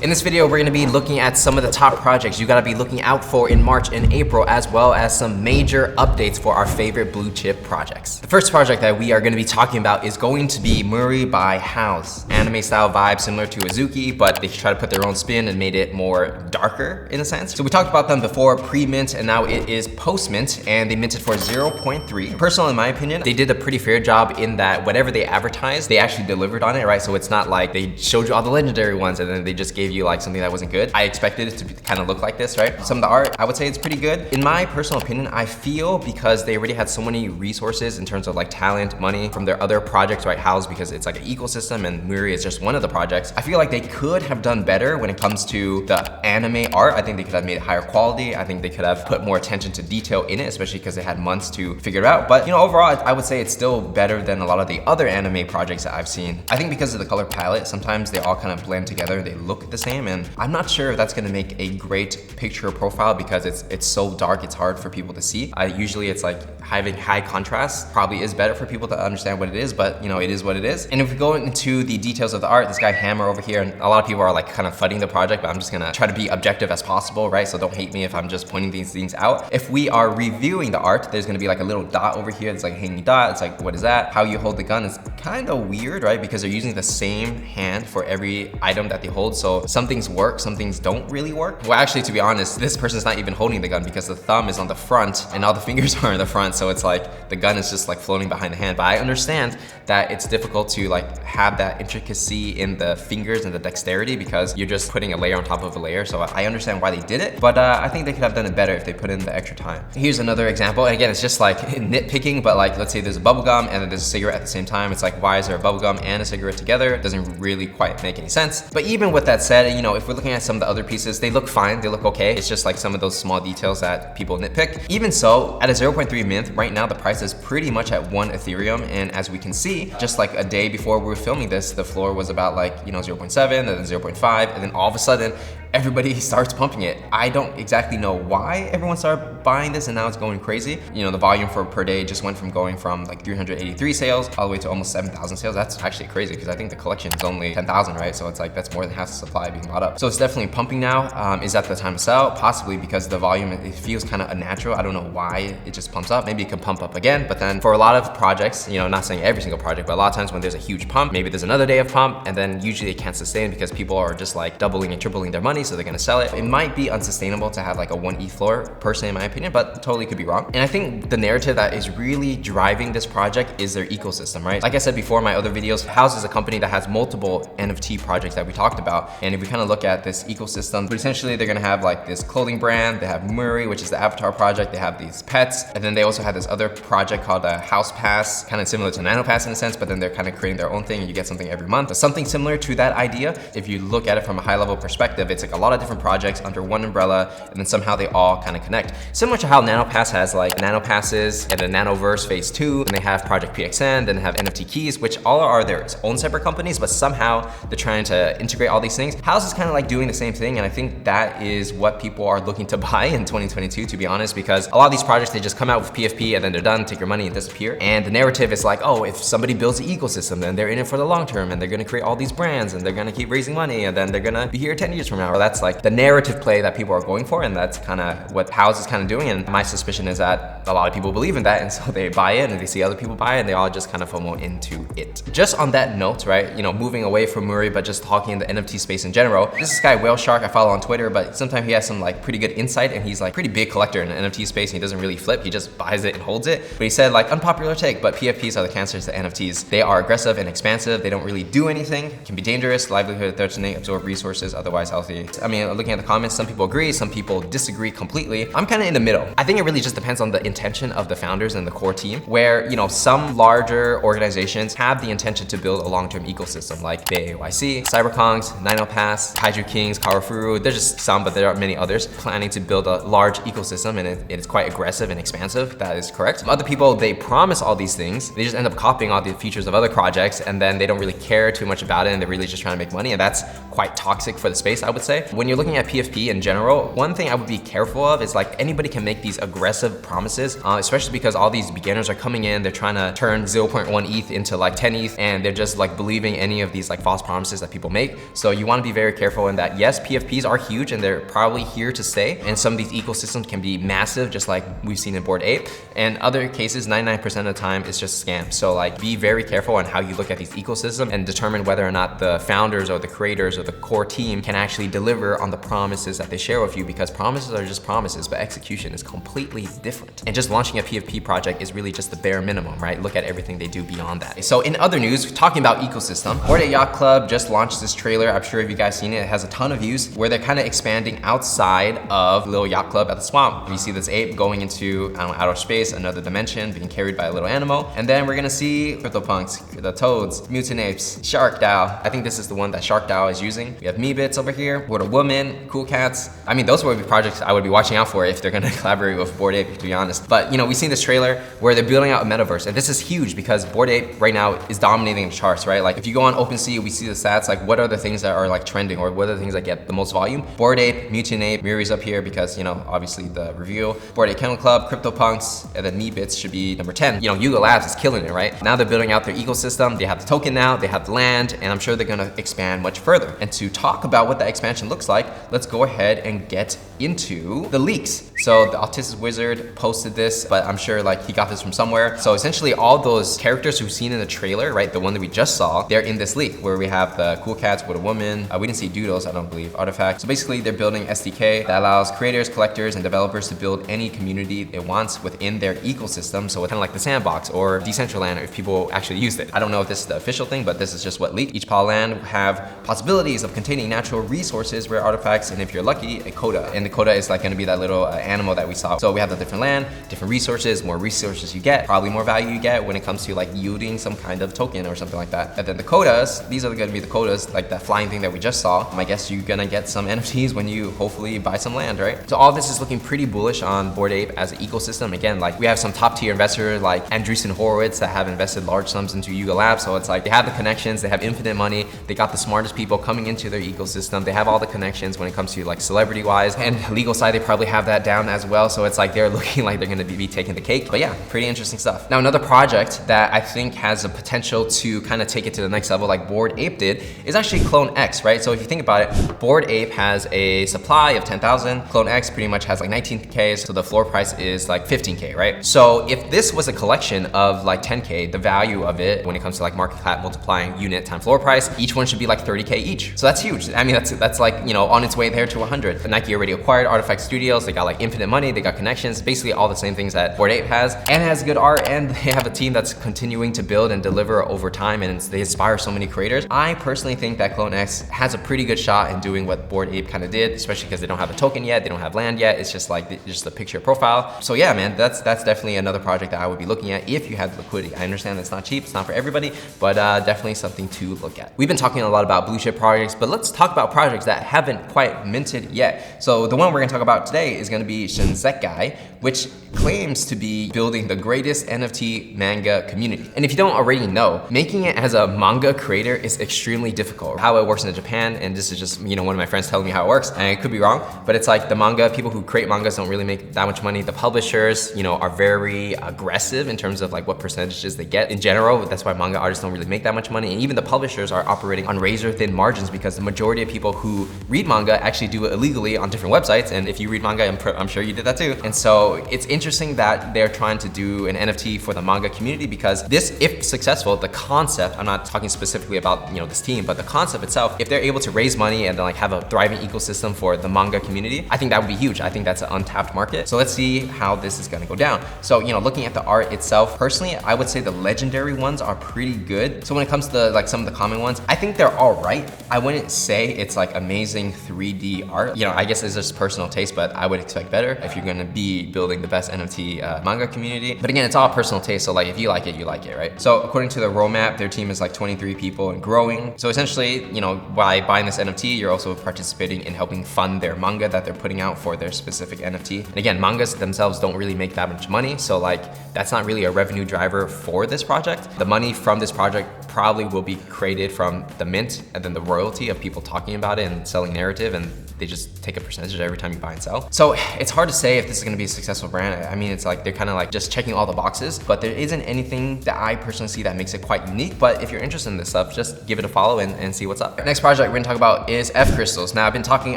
In this video, we're gonna be looking at some of the top projects you gotta be looking out for in March and April, as well as some major updates for our favorite blue chip projects. The first project that we are gonna be talking about is going to be Muri by House. Anime style vibe similar to Azuki, but they try to put their own spin and made it more darker in a sense. So we talked about them before pre-mint, and now it is post-mint, and they minted for 0.3. Personally, in my opinion, they did a pretty fair job in that whatever they advertised, they actually delivered on it, right? So it's not like they showed you all the legendary ones and then they just gave you like something that wasn't good. I expected it to kind of look like this, right? Some of the art, I would say it's pretty good. In my personal opinion, I feel because they already had so many resources in terms of like talent, money from their other projects, right? House, because it's like an ecosystem and Muri is just one of the projects. I feel like they could have done better when it comes to the anime art. I think they could have made it higher quality. I think they could have put more attention to detail in it, especially because they had months to figure it out. But you know, overall, I would say it's still better than a lot of the other anime projects that I've seen. I think because of the color palette, sometimes they all kind of blend together. They look the same, and I'm not sure if that's gonna make a great picture profile because it's so dark, it's hard for people to see. Usually it's like having high contrast probably is better for people to understand what it is, but you know, it is what it is. And if we go into the details of the art, this guy Hammer over here, and a lot of people are like kind of fudding the project, but I'm just gonna try to be objective as possible, right? So don't hate me if I'm just pointing these things out. If we are reviewing the art, there's gonna be like a little dot over here. It's like a hanging dot. It's like, what is that? How you hold the gun is kind of weird, right? Because they're using the same hand for every item that they hold. So some things work, some things don't really work. Well, actually, to be honest, this person's not even holding the gun because the thumb is on the front and all the fingers are in the front. So it's like the gun is just like floating behind the hand. But I understand that it's difficult to like have that intricacy in the fingers and the dexterity because you're just putting a layer on top of a layer. So I understand why they did it, but I think they could have done it better if they put in the extra time. Here's another example. And again, it's just like nitpicking, but like, let's say there's a bubble gum and then there's a cigarette at the same time. It's like, why is there a bubble gum and a cigarette together? It doesn't really quite make any sense. But even with that said, you know, if we're looking at some of the other pieces, they look fine, they look okay. It's just like some of those small details that people nitpick. Even so, at a 0.3 mint, right now the price is pretty much at 1 Ethereum. And as we can see, just like a day before we were filming this, the floor was about like, you know, 0.7 and then 0.5. And then all of a sudden, everybody starts pumping it. I don't exactly know why everyone started buying this and now it's going crazy. You know, the volume for per day just went from going from like 383 sales all the way to almost 7,000 sales. That's actually crazy because I think the collection is only 10,000, right? So it's like, that's more than half the supply being bought up. So it's definitely pumping now. Is that the time to sell? Possibly because the volume, it feels kind of unnatural. I don't know why it just pumps up. Maybe it can pump up again, but then for a lot of projects, you know, not saying every single project, but a lot of times when there's a huge pump, maybe there's another day of pump and then usually it can't sustain because people are just like doubling and tripling their money. So they're gonna sell it. It might be unsustainable to have like a 1 ETH floor, personally in my opinion, but totally could be wrong. And I think the narrative that is really driving this project is their ecosystem, right? Like I said before in my other videos, House is a company that has multiple NFT projects that we talked about. And if we kind of look at this ecosystem, but essentially they're gonna have like this clothing brand, they have Muri, which is the avatar project, they have these pets, and then they also have this other project called a House Pass, kind of similar to Nano Pass in a sense, but then they're kind of creating their own thing and you get something every month. But something similar to that idea, if you look at it from a high level perspective, it's like a lot of different projects under one umbrella, and then somehow they all kind of connect. Similar to how NanoPass has like Nano Passes and then Nanoverse Phase 2, and they have Project PXN, then they have NFT Keys, which all are their own separate companies, but somehow they're trying to integrate all these things. House is kind of like doing the same thing, and I think that is what people are looking to buy in 2022, to be honest, because a lot of these projects, they just come out with PFP and then they're done, take your money and disappear. And the narrative is like, oh, if somebody builds an ecosystem, then they're in it for the long term, and they're gonna create all these brands, and they're gonna keep raising money, and then they're gonna be here 10 years from now. That's like the narrative play that people are going for, and that's kind of what House is kind of doing. And my suspicion is that a lot of people believe in that, and so they buy it, and they see other people buy it, and they all just kind of FOMO into it. Just on that note, right, you know, moving away from Muri, but just talking in the NFT space in general, this is this guy Whale Shark I follow on Twitter, but sometimes he has some like pretty good insight, and he's like pretty big collector in the NFT space, and he doesn't really flip, he just buys it and holds it. But he said like, unpopular take, but PFPs are the cancers to NFTs. They are aggressive and expansive, they don't really do anything, can be dangerous, livelihood threatening, absorb resources, otherwise healthy. I mean, looking at the comments, some people agree, some people disagree completely. I'm kind of in the middle. I think it really just depends on the intention of the founders and the core team, where, you know, some larger organizations have the intention to build a long-term ecosystem like BAYC, Cyberkongs, Ninopass, Kaiju Kings, Karafuru. There's just some, but there are many others planning to build a large ecosystem, and it's quite aggressive and expansive. That is correct. Some other people, they promise all these things, they just end up copying all the features of other projects, and then they don't really care too much about it, and they're really just trying to make money, and that's quite toxic for the space, I would say. say. When you're looking at PFP in general, one thing I would be careful of is like anybody can make these aggressive promises, especially because all these beginners are coming in, they're trying to turn 0.1 ETH into like 10 ETH, and they're just like believing any of these like false promises that people make. So you want to be very careful in that. Yes, PFPs are huge and they're probably here to stay, and some of these ecosystems can be massive, just like we've seen in Bored Ape. And other cases, 99% of the time, it's just scams. So like be very careful on how you look at these ecosystems and determine whether or not the founders or the creators or the core team can actually deliver on the promises that they share with you, because promises are just promises, but execution is completely different. And just launching a PFP project is really just the bare minimum, right? Look at everything they do beyond that. So in other news, talking about ecosystem, Bored Ape Yacht Club just launched this trailer. I'm sure if you guys seen it, it has a ton of views where they're kind of expanding outside of little yacht club at the swamp. You see this ape going into outer space, another dimension, being carried by a little animal. And then we're gonna see CryptoPunks, the toads, mutant apes, Shark DAO. I think this is the one that Shark DAO is using. We have Meebits over here, What a Woman, Cool Cats. I mean, those would be projects I would be watching out for if they're gonna collaborate with Bored Ape, to be honest. But you know, we've seen this trailer where they're building out a metaverse, and this is huge because Bored Ape right now is dominating the charts, right? Like if you go on OpenSea, we see the stats, like what are the things that are like trending, or what are the things that get the most volume? Bored Ape, Mutant Ape, Muri's up here because, you know, obviously the review. Bored Ape Kennel Club, CryptoPunks, and then Meebits should be number 10. You know, Yuga Labs is killing it, right? Now they're building out their ecosystem. They have the token now, they have the land, and I'm sure they're gonna expand much further. And to talk about what that expansion looks like, let's go ahead and get into the leaks. So the Autistic Wizard posted this, but I'm sure like he got this from somewhere. So essentially all those characters we've seen in the trailer, right? The one that we just saw, they're in this leak where we have the Cool Cats, What a Woman. We didn't see Doodles, I don't believe, Artifact. So basically they're building SDK that allows creators, collectors, and developers to build any community it wants within their ecosystem. So it's kind of like the Sandbox or Decentraland if people actually used it. I don't know if this is the official thing, but this is just what leaked. Each polyland have possibilities of containing natural resources, rare artifacts, and if you're lucky, a coda. And the coda is like gonna be that little animal that we saw. So we have the different land, different resources, more resources you get, probably more value you get when it comes to like yielding some kind of token or something like that. And then the codas, these are gonna be the codas, like that flying thing that we just saw. I guess you're gonna get some NFTs when you hopefully buy some land, right? So all this is looking pretty bullish on Bored Ape as an ecosystem. Again, like we have some top tier investors like Andreessen Horowitz that have invested large sums into Yuga Labs. So it's like they have the connections, they have infinite money, they got the smartest people coming into their ecosystem, they have all the connections when it comes to like celebrity wise, and legal side, they probably have that down as well. So it's like they're looking like they're gonna be taking the cake. But yeah, pretty interesting stuff. Now another project that I think has a potential to kind of take it to the next level like Bored Ape did is actually Clonex, right? So if you think about it, Bored Ape has a supply of 10,000. Clonex pretty much has like 19K, so the floor price is like 15K, right? So if this was a collection of like 10K, the value of it when it comes to like market cap multiplying unit time floor price, each one should be like 30K each. So that's huge. I mean, that's like, you know, on its way there to 100. Nike already acquired Artifact Studios. They got like infinite money, they got connections, basically all the same things that Bored Ape has, and has good art, and they have a team that's continuing to build and deliver over time, and they inspire so many creators. I personally think that Clonex has a pretty good shot in doing what Bored Ape kind of did, especially because they don't have a token yet, they don't have land yet. It's just like just a picture profile. So yeah, man, that's definitely another project that I would be looking at if you had liquidity. I understand it's not cheap, it's not for everybody, but definitely something to look at. We've been talking a lot about blue chip projects, but let's talk about projects that haven't quite minted yet. So the one we're gonna talk about today is gonna be Shinsekai, which claims to be building the greatest NFT manga community. And if you don't already know, making it as a manga creator is extremely difficult. How it works in Japan, and this is just, you know, one of my friends telling me how it works, and I could be wrong, but it's like the manga, people who create mangas don't really make that much money. The publishers, you know, are very aggressive in terms of like what percentages they get in general. That's why manga artists don't really make that much money. And even the publishers are operating on razor thin margins because the majority of people who read manga actually do it illegally on different websites. And if you read manga, I'm sure you did that too. And so it's interesting that they're trying to do an NFT for the manga community, because this, if successful, the concept, I'm not talking specifically about, you know, this team, but the concept itself, if they're able to raise money and then like have a thriving ecosystem for the manga community, I think that would be huge. I think that's an untapped market. So let's see how this is gonna go down. So, you know, looking at the art itself, personally, I would say the legendary ones are pretty good. So when it comes to like some of the common ones, I think they're all right. I wouldn't say it's like amazing 3D art. You know, I guess it's just personal taste, but I would expect better if you're gonna be building the best NFT manga community. But again, it's all personal taste. So like if you like it, right? So according to the roadmap, their team is like 23 people and growing. So essentially, you know, by buying this NFT, you're also participating in helping fund their manga that they're putting out for their specific NFT. And again, mangas themselves don't really make that much money. So like, that's not really a revenue driver for this project. The money from this project probably will be created from the mint and then the royalty of people talking about it and and selling narrative, and they just take a percentage every time you buy and sell. So it's hard to say if this is gonna be a successful brand. I mean, it's like they're kind of like just checking all the boxes, but there isn't anything that I personally see that makes it quite unique. But if you're interested in this stuff, just give it a follow and see what's up. Next project we're gonna talk about is F crystals. Now I've been talking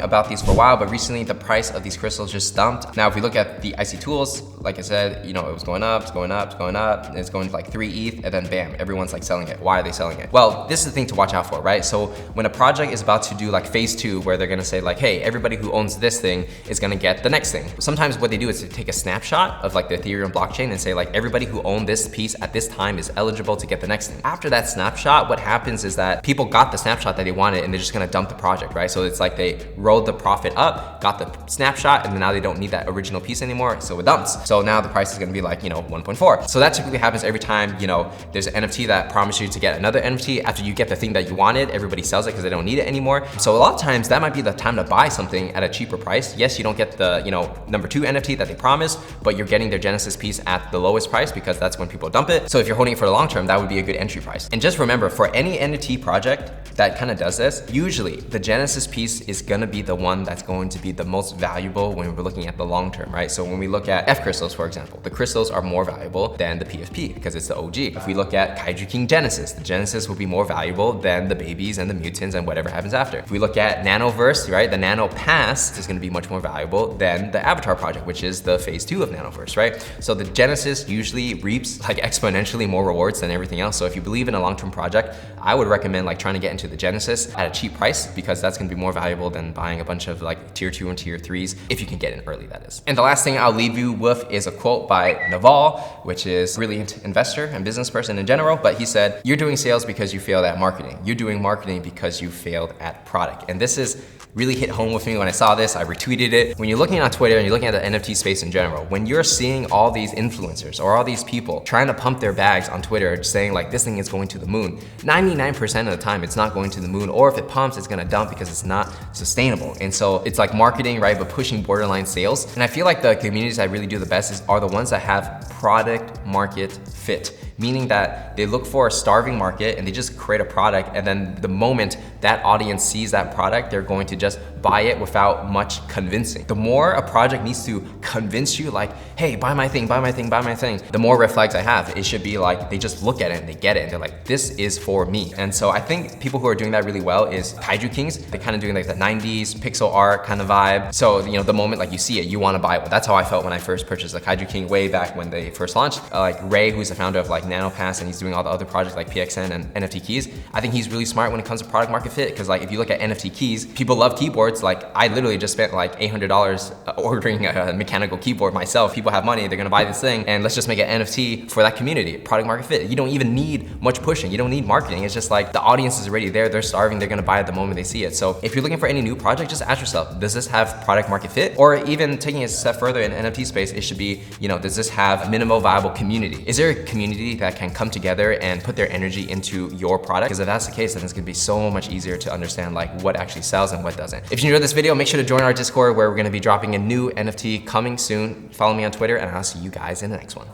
about these for a while, but recently the price of these crystals just dumped. Now if we look at the IC tools, like I said, you know, it was going up, it's going up, it's going up, and it's going to like 3 ETH, and then bam, everyone's like selling it. Why are they selling it? Well, this is the thing to watch out for, right? So when a project is about to do like phase 2, where they're gonna say like, hey, everybody who owns this thing is gonna get the next thing. Sometimes what they do is to take a snapshot of like the Ethereum blockchain and say like, everybody who owned this piece at this time is eligible to get the next thing. After that snapshot, what happens is that people got the snapshot that they wanted and they're just gonna dump the project, right? So it's like they rolled the profit up, got the snapshot, and then now they don't need that original piece anymore, so it dumps. So now the price is gonna be like, you know, 1.4. So that typically happens every time, you know, there's an NFT that promises you to get another NFT. After you get the thing that you wanted, everybody sells it because they don't need it anymore. So a lot of times that might be the time to buy something at a cheaper price. Yes, you don't get the, you know, number 2 NFT that they promised, but you're getting their Genesis piece at the lowest price because that's when people dump it. So if you're holding it for the long term, that would be a good entry price. And just remember, for any NFT project that kind of does this, usually the Genesis piece is gonna be the one that's going to be the most valuable when we're looking at the long term, right? So when we look at F crystals, for example, the crystals are more valuable than the PFP because it's the OG. If we look at Kaiju King Genesis, the Genesis will be more valuable than the babies and the mutants and whatever happens after. If we look at Nanoverse, right, the Nano Pass is gonna be much more valuable than the Avatar project, which is the phase 2 of Nanoverse, right? So the Genesis usually reaps like exponentially more rewards than everything else. So if you believe in a long-term project, I would recommend like trying to get into the Genesis at a cheap price because that's gonna be more valuable than buying a bunch of like tier 2 and tier 3s if you can get in early, that is. And the last thing I'll leave you with is a quote by Naval, which is a brilliant investor and business person in general, but he said, "You're doing sales because you failed at marketing. You're doing marketing because you failed at product." And this is really hit home with me when I saw this. I retweeted it. When you're looking on Twitter and you're looking at the NFT space in general, when you're seeing all these influencers or all these people trying to pump their bags on Twitter saying like this thing is going to the moon, 99% of the time it's not going to the moon, or if it pumps, it's gonna dump because it's not sustainable. And so it's like marketing, right, but pushing borderline sales. And I feel like the communities that really do the best are the ones that have product market fit, meaning that they look for a starving market and they just create a product, and then the moment that audience sees that product, they're going to just buy it without much convincing. The more a project needs to convince you like, hey, buy my thing, buy my thing, buy my thing, the more red flags I have. It should be like, they just look at it and they get it and they're like, this is for me. And so I think people who are doing that really well is Kaiju Kings. They're kind of doing like the 90s pixel art kind of vibe. So, you know, the moment like you see it, you want to buy it. That's how I felt when I first purchased the Kaiju King way back when they first launched. Like Ray, who's the founder of like NanoPass, and he's doing all the other projects like PXN and NFT keys. I think he's really smart when it comes to product market fit, because like if you look at NFT keys, people love keyboards. Like I literally just spent like $800 ordering a mechanical keyboard myself. People have money, they're gonna buy this thing, and let's just make an NFT for that community. Product market fit. You don't even need much pushing. You don't need marketing. It's just like the audience is already there. They're starving. They're gonna buy it the moment they see it. So if you're looking for any new project, just ask yourself, does this have product market fit? Or even taking it a step further in NFT space, it should be, you know, does this have a minimal viable community? Is there a community that can come together and put their energy into your product? Because if that's the case, then it's gonna be so much easier to understand like what actually sells and what doesn't. If you enjoyed this video, make sure to join our Discord where we're gonna be dropping a new NFT coming soon. Follow me on Twitter, and I'll see you guys in the next one.